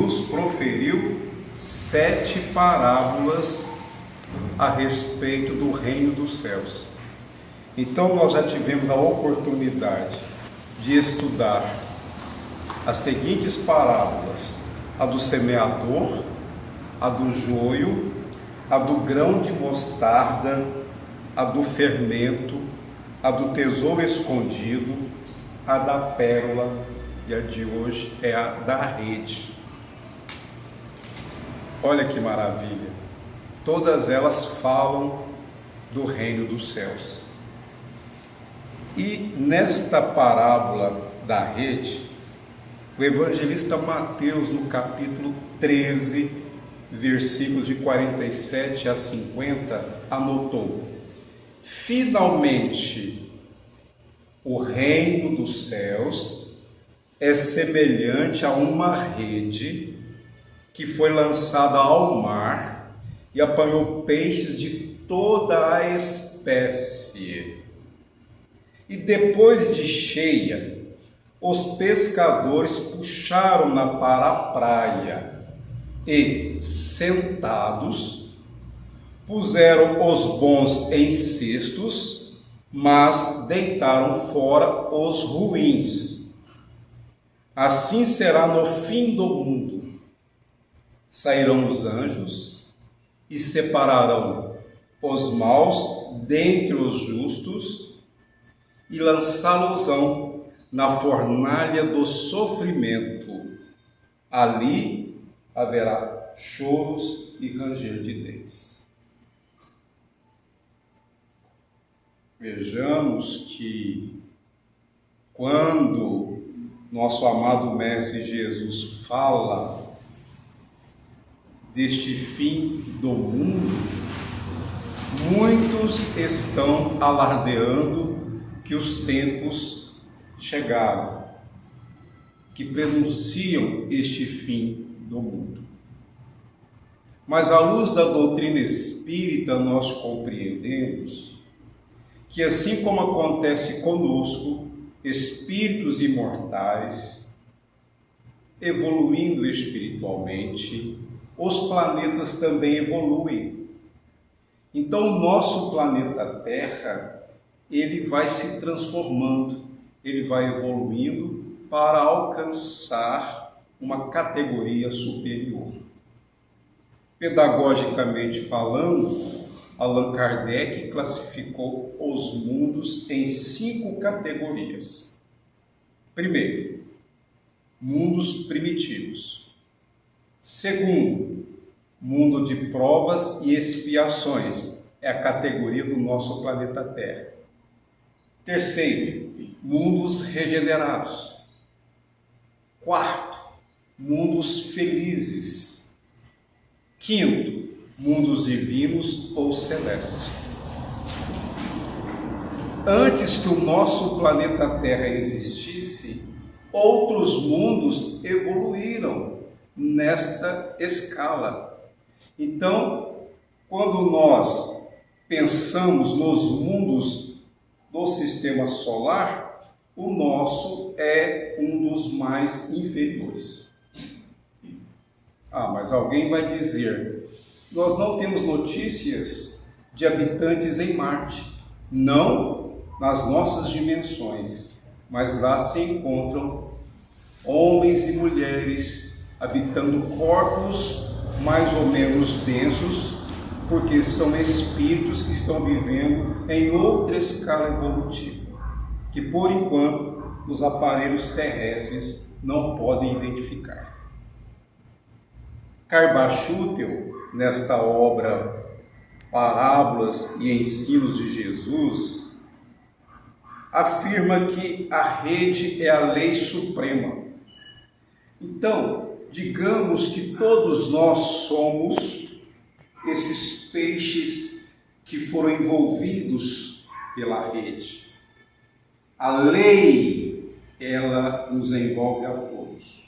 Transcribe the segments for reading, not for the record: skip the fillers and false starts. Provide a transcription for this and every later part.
Jesus proferiu 7 parábolas a respeito do reino dos céus. Então nós já tivemos a oportunidade de estudar as seguintes parábolas: a do semeador, a do joio, a do grão de mostarda, a do fermento, a do tesouro escondido, a da pérola e a de hoje é a da rede. Olha que maravilha! Todas elas falam do reino dos céus. E nesta parábola da rede, o evangelista Mateus, no capítulo 13, versículos de 47 a 50, anotou: finalmente, o reino dos céus é semelhante a uma rede que foi lançada ao mar e apanhou peixes de toda a espécie. E depois de cheia, os pescadores puxaram-na para a praia e, sentados, puseram os bons em cestos, mas deitaram fora os ruins. Assim será no fim do mundo. Sairão os anjos e separarão os maus dentre os justos e lançá-los-ão na fornalha do sofrimento. Ali haverá choros e ranger de dentes. Vejamos que quando nosso amado Mestre Jesus fala deste fim do mundo, muitos estão alardeando que os tempos chegaram, que prenunciam este fim do mundo. Mas à luz da doutrina espírita nós compreendemos que assim como acontece conosco, espíritos imortais, evoluindo espiritualmente, os planetas também evoluem. Então o nosso planeta Terra, ele vai se transformando, ele vai evoluindo para alcançar uma categoria superior. Pedagogicamente falando, Allan Kardec classificou os mundos em 5 categorias. Primeiro, mundos primitivos. Segundo, mundo de provas e expiações, é a categoria do nosso planeta Terra. Terceiro, mundos regenerados. Quarto, mundos felizes. Quinto, mundos divinos ou celestes. Antes que o nosso planeta Terra existisse, outros mundos evoluíram nessa escala. Então, quando nós pensamos nos mundos do sistema solar, o nosso é um dos mais inferiores. Mas alguém vai dizer: nós não temos notícias de habitantes em Marte. Não nas nossas dimensões, mas lá se encontram homens e mulheres habitando corpos mais ou menos densos, porque são espíritos que estão vivendo em outra escala evolutiva, que por enquanto os aparelhos terrestres não podem identificar. Carbachútel, nesta obra Parábolas e Ensinos de Jesus, afirma que a rede é a lei suprema. Então, digamos que todos nós somos esses peixes que foram envolvidos pela rede. A lei, ela nos envolve a todos.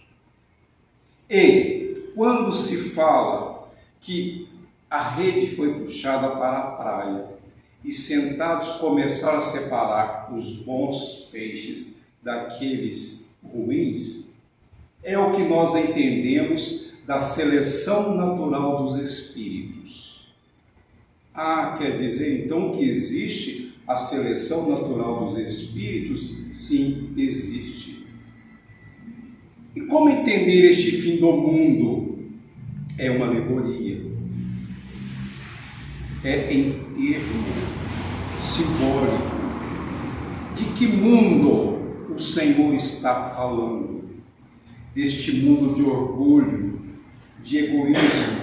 E quando se fala que a rede foi puxada para a praia e sentados começaram a separar os bons peixes daqueles ruins, é o que nós entendemos da seleção natural dos espíritos. Quer dizer então que existe a seleção natural dos espíritos? Sim, existe. E como entender este fim do mundo? É uma alegoria. É em termo simbólico. De que mundo o Senhor está falando? Deste mundo de orgulho, de egoísmo,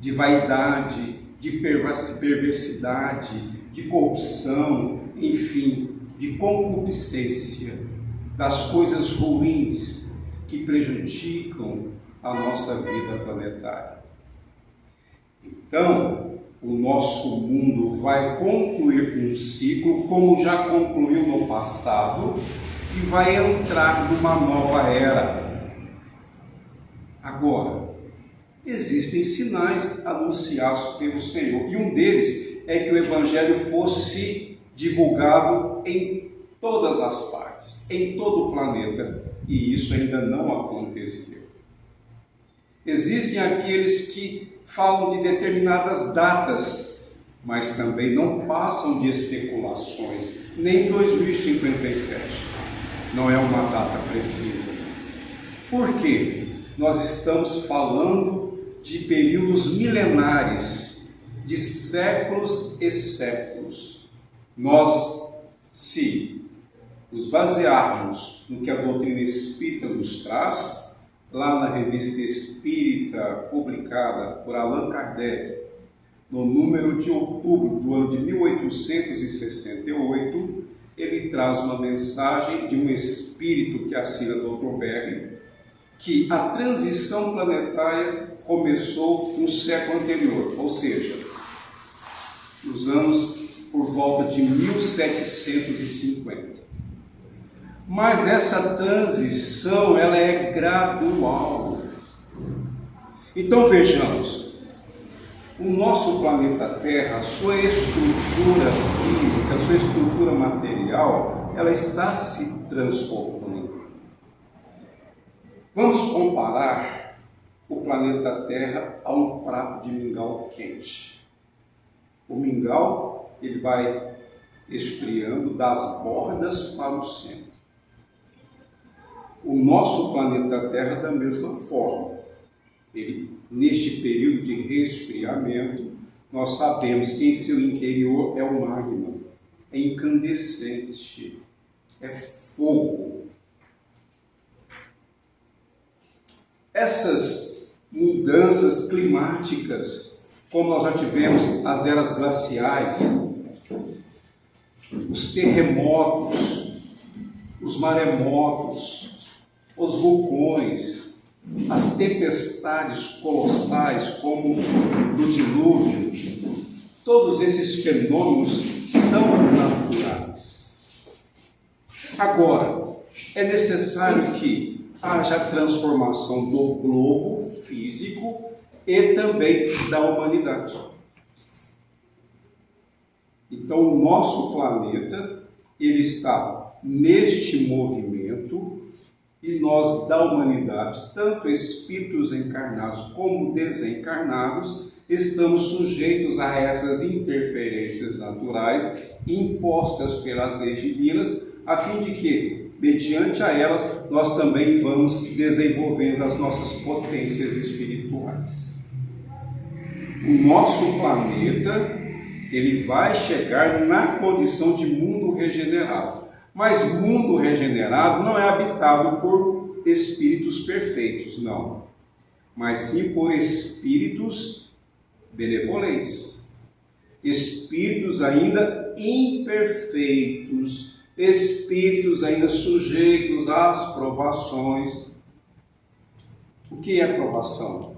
de vaidade, de perversidade, de corrupção, enfim, de concupiscência, das coisas ruins que prejudicam a nossa vida planetária. Então, o nosso mundo vai concluir um ciclo, como já concluiu no passado, e vai entrar numa nova era. Agora, existem sinais anunciados pelo Senhor, e um deles é que o Evangelho fosse divulgado em todas as partes, em todo o planeta, e isso ainda não aconteceu. Existem aqueles que falam de determinadas datas, mas também não passam de especulações, nem 2057, não é uma data precisa. Por quê? Nós estamos falando de períodos milenares, de séculos e séculos. Nós, se nos basearmos no que a doutrina espírita nos traz, lá na Revista Espírita, publicada por Allan Kardec, no número de outubro do ano de 1868, ele traz uma mensagem de um espírito que assina Dr. Berry, que a transição planetária começou no século anterior, ou seja, nos anos por volta de 1750. Mas essa transição, ela é gradual. Então vejamos, o nosso planeta Terra, a sua estrutura física, a sua estrutura material, ela está se transformando. Vamos comparar o planeta Terra a um prato de mingau quente. O mingau, ele vai esfriando das bordas para o centro. O nosso planeta Terra da mesma forma. Ele, neste período de resfriamento, nós sabemos que em seu interior é o magma, é incandescente, é fogo. Essas mudanças climáticas, como nós já tivemos as eras glaciais, os terremotos, os maremotos, os vulcões, as tempestades colossais como do dilúvio, todos esses fenômenos são naturais. Agora, é necessário que haja transformação do globo físico e também da humanidade. Então, o nosso planeta, ele está neste movimento e nós, da humanidade, tanto espíritos encarnados como desencarnados, estamos sujeitos a essas interferências naturais impostas pelas leis divinas, a fim de que, mediante a elas, nós também vamos desenvolvendo as nossas potências espirituais. O nosso planeta, ele vai chegar na condição de mundo regenerado. Mas mundo regenerado não é habitado por espíritos perfeitos, não. Mas sim por espíritos benevolentes. Espíritos ainda imperfeitos, espíritos ainda sujeitos às provações. O que é provação?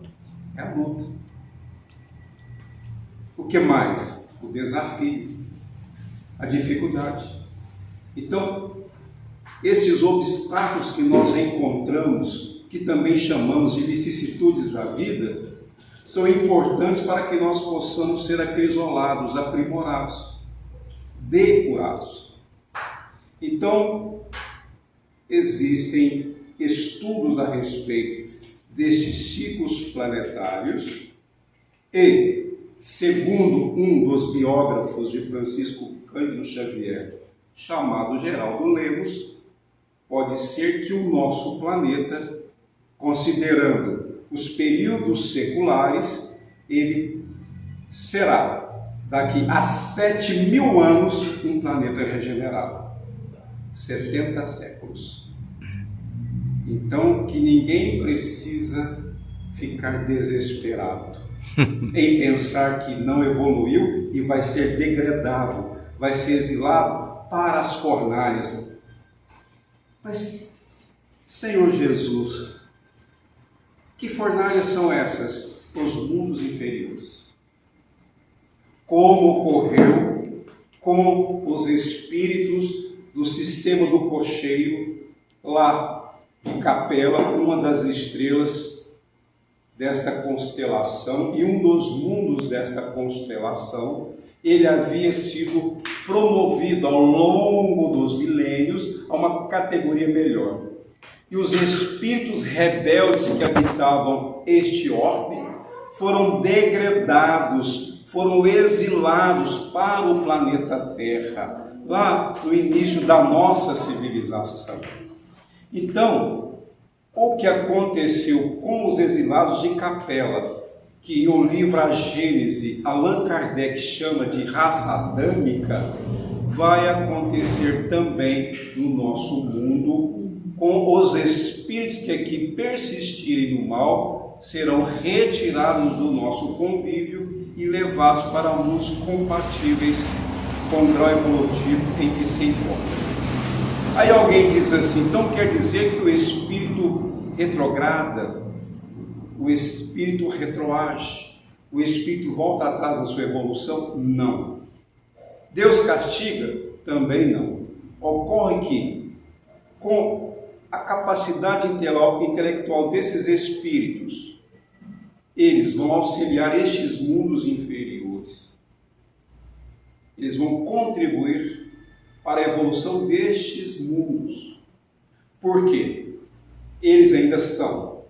É a luta. O que mais? O desafio, a dificuldade. Então, esses obstáculos que nós encontramos, que também chamamos de vicissitudes da vida, são importantes para que nós possamos ser acrisolados, aprimorados, depurados. Então, existem estudos a respeito destes ciclos planetários e, segundo um dos biógrafos de Francisco Cândido Xavier, chamado Geraldo Lemos, pode ser que o nosso planeta, considerando os períodos seculares, ele será, daqui a 7.000 anos, um planeta regenerado. 70 séculos. Então, que ninguém precisa ficar desesperado em pensar que não evoluiu e vai ser degradado, vai ser exilado para as fornalhas. Mas, Senhor Jesus, que fornalhas são essas? Os mundos inferiores. Como ocorreu com os espíritos do sistema do cocheiro, lá em Capela, uma das estrelas desta constelação, e um dos mundos desta constelação, ele havia sido promovido ao longo dos milênios a uma categoria melhor. E os espíritos rebeldes que habitavam este orbe foram degradados, foram exilados para o planeta Terra, lá no início da nossa civilização. Então, o que aconteceu com os exilados de Capela, que o livro A Gênese, Allan Kardec chama de raça adâmica, vai acontecer também no nosso mundo, com os espíritos que aqui persistirem no mal, serão retirados do nosso convívio e levados para mundos compatíveis com o grau evolutivo em que se encontram. Aí alguém diz assim, então quer dizer que o espírito retrograda, o espírito retroage, o espírito volta atrás na sua evolução? Não. Deus castiga? Também não. Ocorre que, com a capacidade intelectual desses espíritos, eles vão auxiliar estes mundos inferiores. Eles vão contribuir para a evolução destes mundos. Por quê? Eles ainda são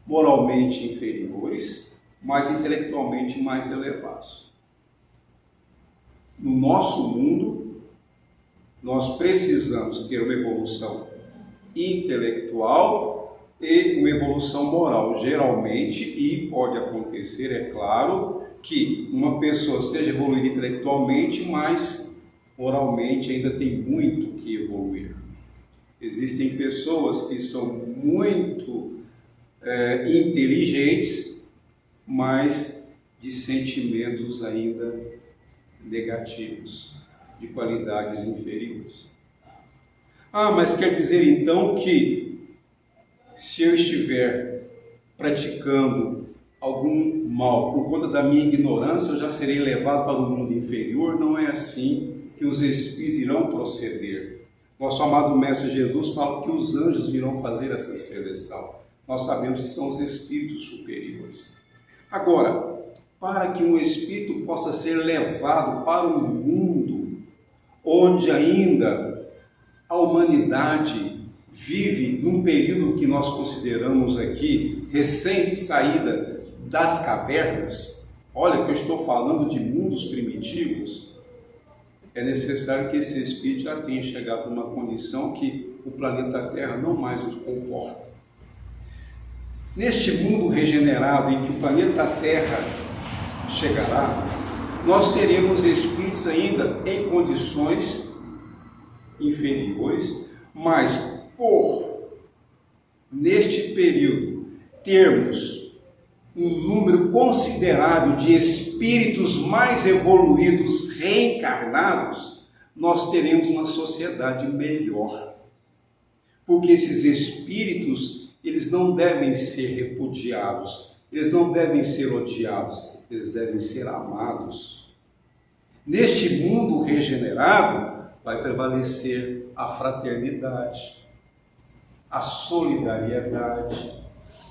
moralmente inferiores, mas intelectualmente mais elevados. No nosso mundo, nós precisamos ter uma evolução intelectual e uma evolução moral, geralmente, e pode acontecer, é claro, que uma pessoa seja evoluída intelectualmente, mas moralmente ainda tem muito que evoluir. Existem pessoas que são muito inteligentes, mas de sentimentos ainda negativos, de qualidades inferiores. Mas quer dizer então que se eu estiver praticando algum mal por conta da minha ignorância, eu já serei levado para o mundo inferior? Não é assim que os espíritos irão proceder. Nosso amado Mestre Jesus fala que os anjos virão fazer essa seleção. Nós sabemos que são os espíritos superiores. Agora, para que um espírito possa ser levado para um mundo onde ainda a humanidade vive num período que nós consideramos aqui recém-saída das cavernas, olha que eu estou falando de mundos primitivos, é necessário que esse espírito já tenha chegado numa condição que o planeta Terra não mais os comporta. Neste mundo regenerado em que o planeta Terra chegará, nós teremos espíritos ainda em condições inferiores, mas por neste período termos um número considerável de espíritos mais evoluídos reencarnados, nós teremos uma sociedade melhor. Porque esses espíritos, eles não devem ser repudiados, eles não devem ser odiados, eles devem ser amados. Neste mundo regenerado, vai prevalecer a fraternidade, a solidariedade,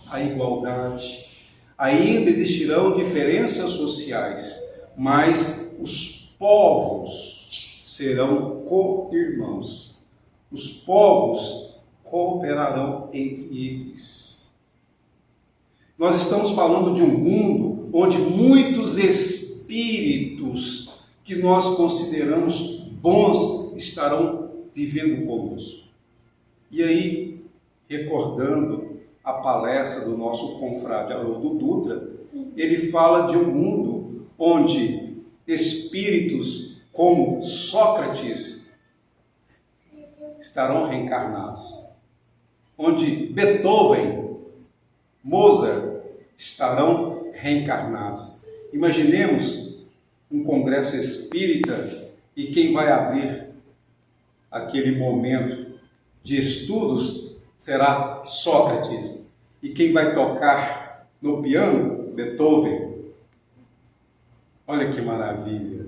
a igualdade. Ainda existirão diferenças sociais, mas os povos serão co-irmãos. Os povos cooperarão entre eles. Nós estamos falando de um mundo onde muitos espíritos que nós consideramos bons estarão vivendo conosco. E aí, recordando a palestra do nosso confrade Haroldo Dutra, ele fala de um mundo onde espíritos como Sócrates estarão reencarnados, onde Beethoven, Mozart estarão reencarnados. Imaginemos um congresso espírita e quem vai abrir aquele momento de estudos será Sócrates, e quem vai tocar no piano, Beethoven. Olha que maravilha!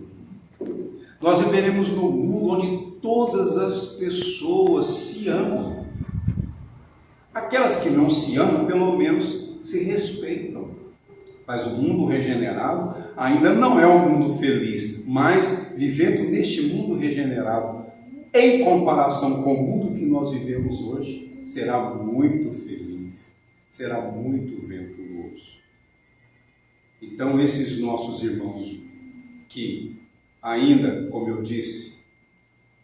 Nós viveremos num mundo onde todas as pessoas se amam. Aquelas que não se amam, pelo menos se respeitam. Mas o mundo regenerado ainda não é um mundo feliz, mas vivendo neste mundo regenerado, em comparação com o mundo que nós vivemos hoje, será muito feliz, será muito venturoso. Então, esses nossos irmãos que ainda, como eu disse,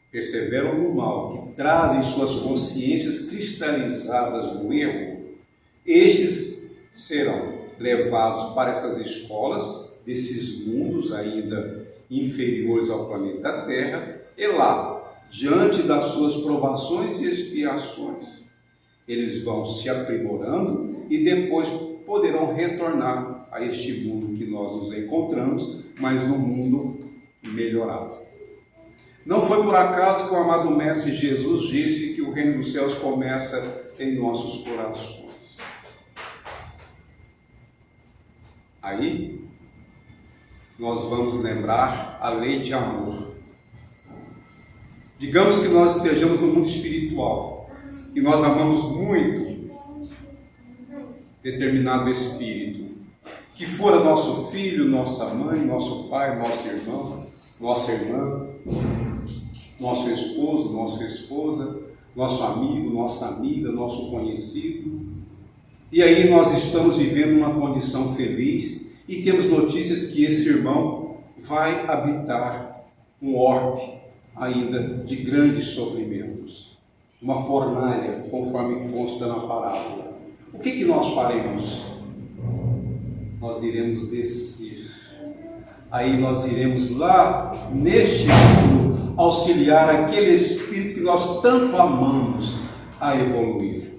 perseveram no mal, que trazem suas consciências cristalizadas no erro, estes serão levados para essas escolas desses mundos ainda inferiores ao planeta Terra, e lá, diante das suas provações e expiações, eles vão se aprimorando e depois poderão retornar a este mundo que nós nos encontramos, mas no mundo melhorado. Não foi por acaso que o amado Mestre Jesus disse que o reino dos céus começa em nossos corações. Aí, nós vamos lembrar a lei de amor. Digamos que nós estejamos no mundo espiritual e nós amamos muito determinado espírito, que fora nosso filho, nossa mãe, nosso pai, nosso irmão, nossa irmã, nosso esposo, nossa esposa, nosso amigo, nossa amiga, nosso conhecido. E aí nós estamos vivendo uma condição feliz e temos notícias que esse irmão vai habitar um orbe ainda de grandes sofrimentos, uma fornalha, conforme consta na parábola. O que nós faremos? Nós iremos descer. Aí nós iremos lá, neste mundo, auxiliar aquele espírito que nós tanto amamos a evoluir.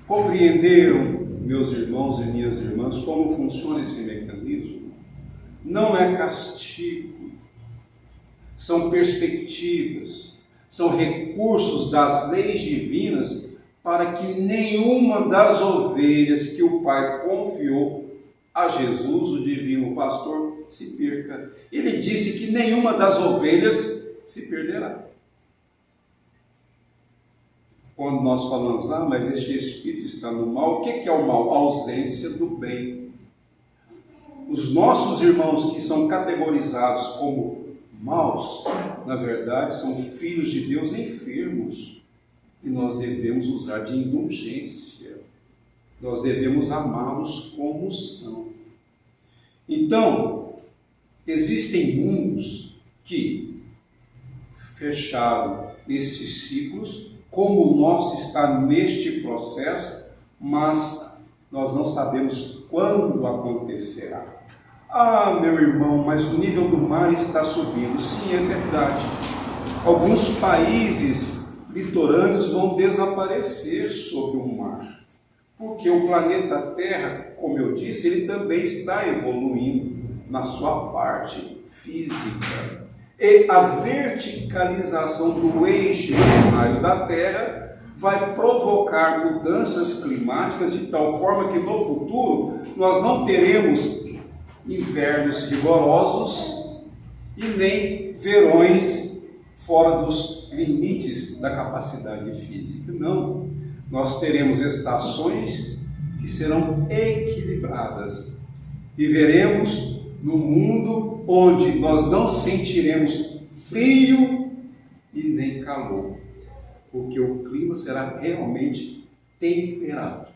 Compreenderam, meus irmãos e minhas irmãs, como funciona esse mecanismo? Não é castigo, são perspectivas, são recursos das leis divinas para que nenhuma das ovelhas que o Pai confiou a Jesus, o divino pastor, se perca. Ele disse que nenhuma das ovelhas se perderá. Quando nós falamos, mas este espírito está no mal, o que é o mal? A ausência do bem. Os nossos irmãos que são categorizados como maus, na verdade, são filhos de Deus enfermos. E nós devemos usar de indulgência. Nós devemos amá-los como são. Então, existem mundos que fecharam esses ciclos, como o nosso está neste processo, mas nós não sabemos quando acontecerá. Meu irmão, mas o nível do mar está subindo. Sim, é verdade. Alguns países litorâneos vão desaparecer sob o mar, porque o planeta Terra, como eu disse, ele também está evoluindo na sua parte física. E a verticalização do eixo imaginário da Terra vai provocar mudanças climáticas de tal forma que no futuro nós não teremos invernos rigorosos e nem verões fora dos limites da capacidade física. Não, nós teremos estações que serão equilibradas. Viveremos num mundo onde nós não sentiremos frio e nem calor, porque o clima será realmente temperado.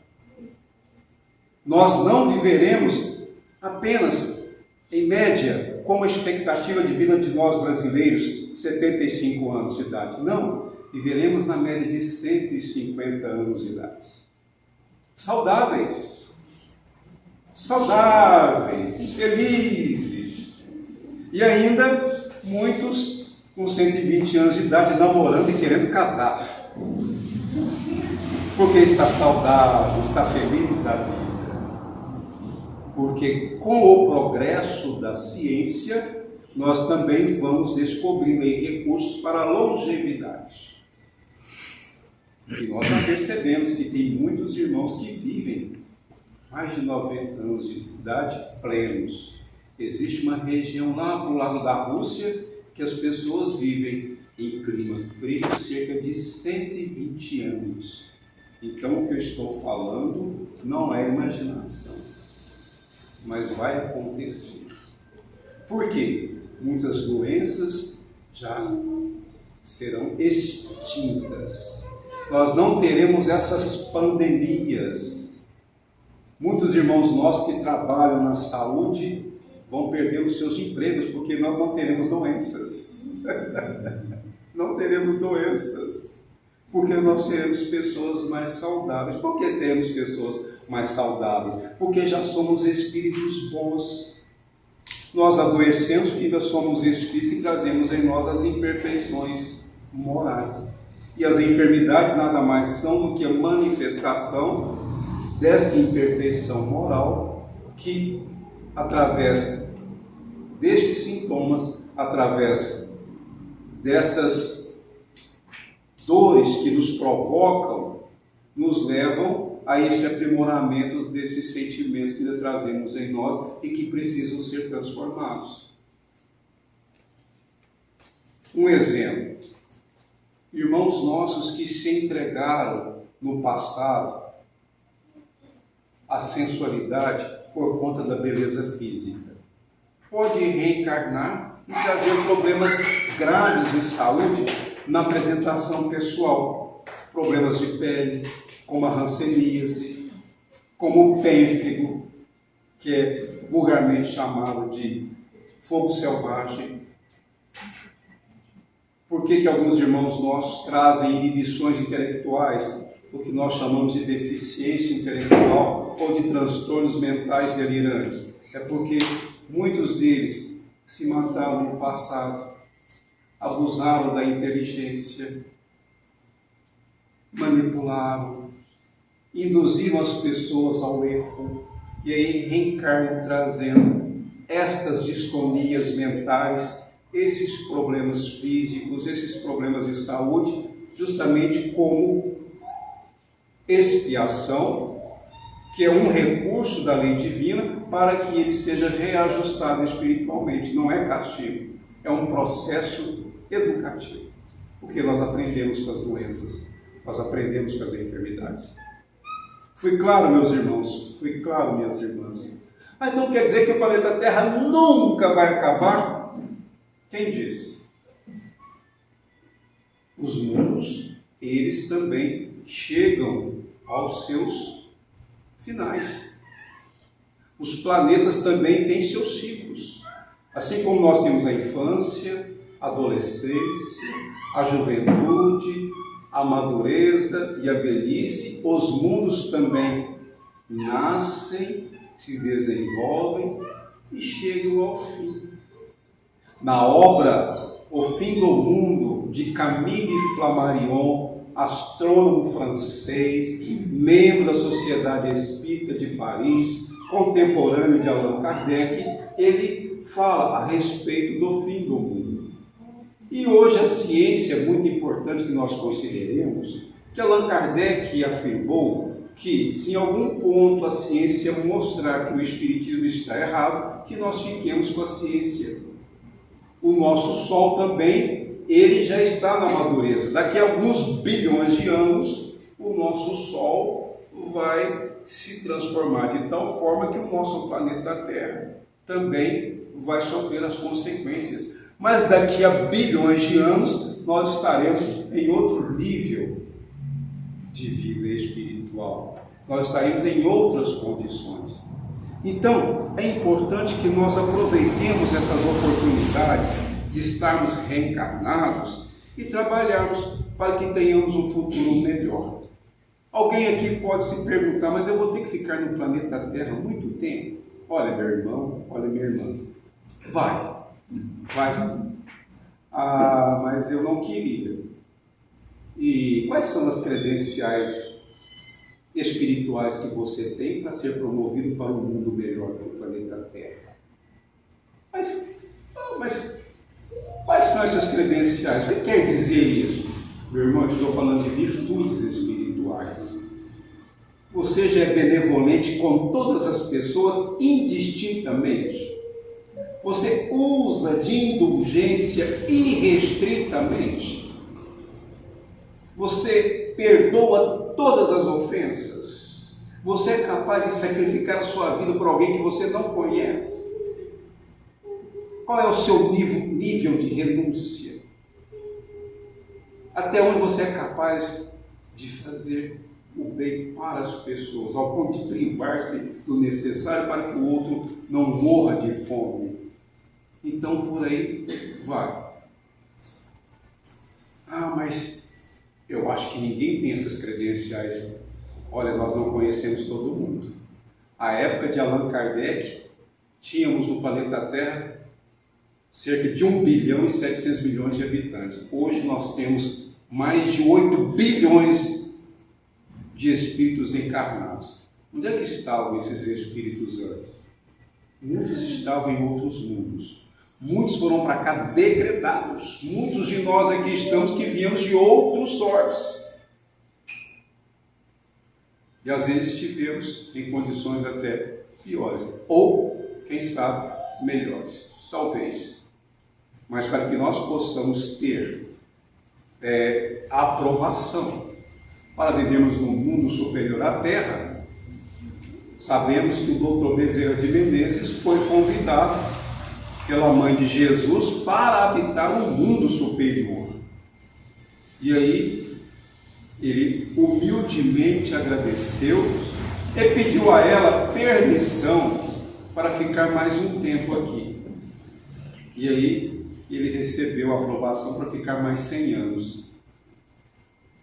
Nós não viveremos apenas, em média, como a expectativa de vida de nós brasileiros, 75 anos de idade. Não, viveremos na média de 150 anos de idade. Saudáveis, felizes. E ainda muitos com 120 anos de idade namorando e querendo casar. Porque está saudável, está feliz da vida. Porque com o progresso da ciência, nós também vamos descobrindo aí recursos para a longevidade. E nós já percebemos que tem muitos irmãos que vivem mais de 90 anos de idade plenos. Existe uma região lá para o lado da Rússia que as pessoas vivem em clima frio cerca de 120 anos. Então o que eu estou falando não é imaginação, mas vai acontecer. Por quê? Muitas doenças já serão extintas. Nós não teremos essas pandemias. Muitos irmãos nossos que trabalham na saúde vão perder os seus empregos, porque nós não teremos doenças. Não teremos doenças, porque nós seremos pessoas mais saudáveis. Por que seremos pessoas mais saudáveis? Porque já somos espíritos bons. Nós adoecemos porque ainda somos espíritos que trazemos em nós as imperfeições morais. E as enfermidades nada mais são do que a manifestação desta imperfeição moral que, através destes sintomas, através dessas dores que nos provocam, nos levam a esse aprimoramento desses sentimentos que trazemos em nós e que precisam ser transformados. Um exemplo: irmãos nossos que se entregaram no passado à sensualidade por conta da beleza física, pode reencarnar e trazer problemas graves de saúde na apresentação pessoal, problemas de pele, como a hanseníase, como o pênfigo, que é vulgarmente chamado de fogo selvagem. Por que alguns irmãos nossos trazem inibições intelectuais, o que nós chamamos de deficiência intelectual ou de transtornos mentais delirantes? É porque muitos deles se mataram no passado, abusaram da inteligência, manipularam, induziram as pessoas ao erro e aí reencarnam trazendo estas distonias mentais, esses problemas físicos, esses problemas de saúde, justamente como expiação, que é um recurso da lei divina para que ele seja reajustado espiritualmente. Não é castigo, é um processo educativo, porque nós aprendemos com as doenças, nós aprendemos com as enfermidades. Fui claro, meus irmãos? Fui claro, minhas irmãs? Então quer dizer que o planeta Terra nunca vai acabar? Quem disse? Os mundos, eles também chegam aos seus finais. Os planetas também têm seus ciclos. Assim como nós temos a infância, a adolescência, a juventude, a madureza e a velhice, os mundos também nascem, se desenvolvem e chegam ao fim. Na obra O Fim do Mundo, de Camille Flammarion, astrônomo francês, membro da Sociedade Espírita de Paris, contemporâneo de Allan Kardec, ele fala a respeito do fim do mundo. E hoje a ciência é muito importante que nós consideremos, que Allan Kardec afirmou que, se em algum ponto a ciência mostrar que o Espiritismo está errado, que nós fiquemos com a ciência. O nosso Sol também, ele já está na madureza. Daqui a alguns bilhões de anos, o nosso Sol vai se transformar de tal forma que o nosso planeta Terra também vai sofrer as consequências. Mas daqui a bilhões de anos, nós estaremos em outro nível de vida espiritual. Nós estaremos em outras condições. Então, é importante que nós aproveitemos essas oportunidades de estarmos reencarnados e trabalharmos para que tenhamos um futuro melhor. Alguém aqui pode se perguntar, mas eu vou ter que ficar no planeta Terra muito tempo? Olha, meu irmão, olha, minha irmã. Vai sim. Ah, mas eu não queria. E quais são as credenciais espirituais que você tem para ser promovido para um mundo melhor que o planeta Terra? Mas quais são essas credenciais? O que quer dizer isso? Meu irmão, eu estou falando de virtudes espirituais. Você já é benevolente com todas as pessoas indistintamente. Você usa de indulgência irrestritamente. Você perdoa todas as ofensas. Você é capaz de sacrificar a sua vida por alguém que você não conhece. Qual é o seu nível de renúncia? Até onde você é capaz de fazer o bem para as pessoas, ao ponto de privar-se do necessário para que o outro não morra de fome. Então, por aí vai. Ah, mas eu acho que ninguém tem essas credenciais. Olha, nós não conhecemos todo mundo. À época de Allan Kardec, tínhamos no planeta Terra cerca de 1 bilhão e 700 milhões de habitantes. Hoje nós temos mais de 8 bilhões de espíritos encarnados. Onde é que estavam esses espíritos antes? Muitos estavam em outros mundos. Muitos foram para cá degradados. Muitos de nós aqui estamos que viemos de outros orbes. E às vezes estivemos em condições até piores. Ou, quem sabe, melhores. Talvez. Mas para que nós possamos ter a aprovação para vivermos num mundo superior à Terra, sabemos que o Dr. Bezerra de Menezes foi convidado pela mãe de Jesus para habitar um mundo superior. E aí, ele humildemente agradeceu e pediu a ela permissão para ficar mais um tempo aqui. E aí, ele recebeu a aprovação para ficar mais 100 anos.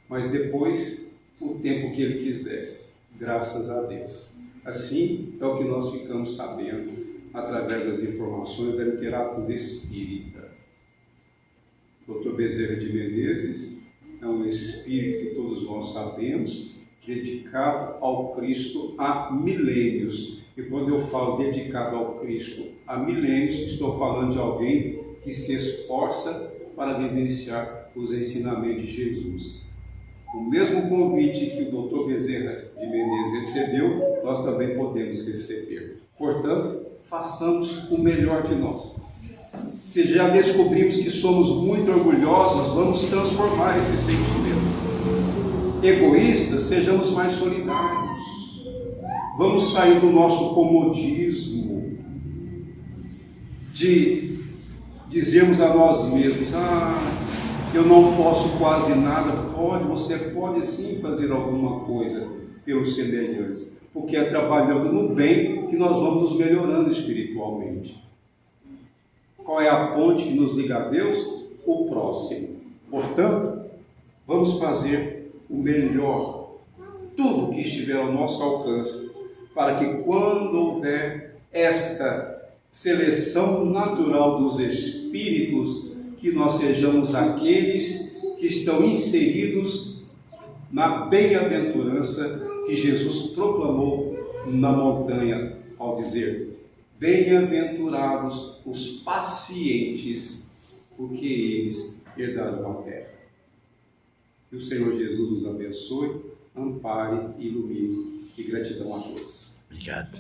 Mas depois, o tempo que ele quisesse, graças a Deus. Assim é o que nós ficamos sabendo através das informações da literatura espírita. Dr. Bezerra de Menezes é um espírito que todos nós sabemos, dedicado ao Cristo há milênios. E quando eu falo dedicado ao Cristo há milênios, estou falando de alguém que se esforça para vivenciar os ensinamentos de Jesus. O mesmo convite que o Dr. Bezerra de Menezes recebeu, nós também podemos receber. Portanto, façamos o melhor de nós. Se já descobrimos que somos muito orgulhosos, vamos transformar esse sentimento. Egoístas, sejamos mais solidários. Vamos sair do nosso comodismo, de dizermos a nós mesmos, eu não posso quase nada. Você pode sim fazer alguma coisa pelos semelhantes, porque é trabalhando no bem que nós vamos nos melhorando espiritualmente. Qual é a ponte que nos liga a Deus? O próximo. Portanto, vamos fazer o melhor, tudo que estiver ao nosso alcance, para que quando houver esta seleção natural dos espíritos, que nós sejamos aqueles que estão inseridos na bem-aventurança que Jesus proclamou na montanha, ao dizer: bem-aventurados os pacientes, porque eles herdarão a terra. Que o Senhor Jesus nos abençoe, ampare e ilumine, e gratidão a todos. Obrigado.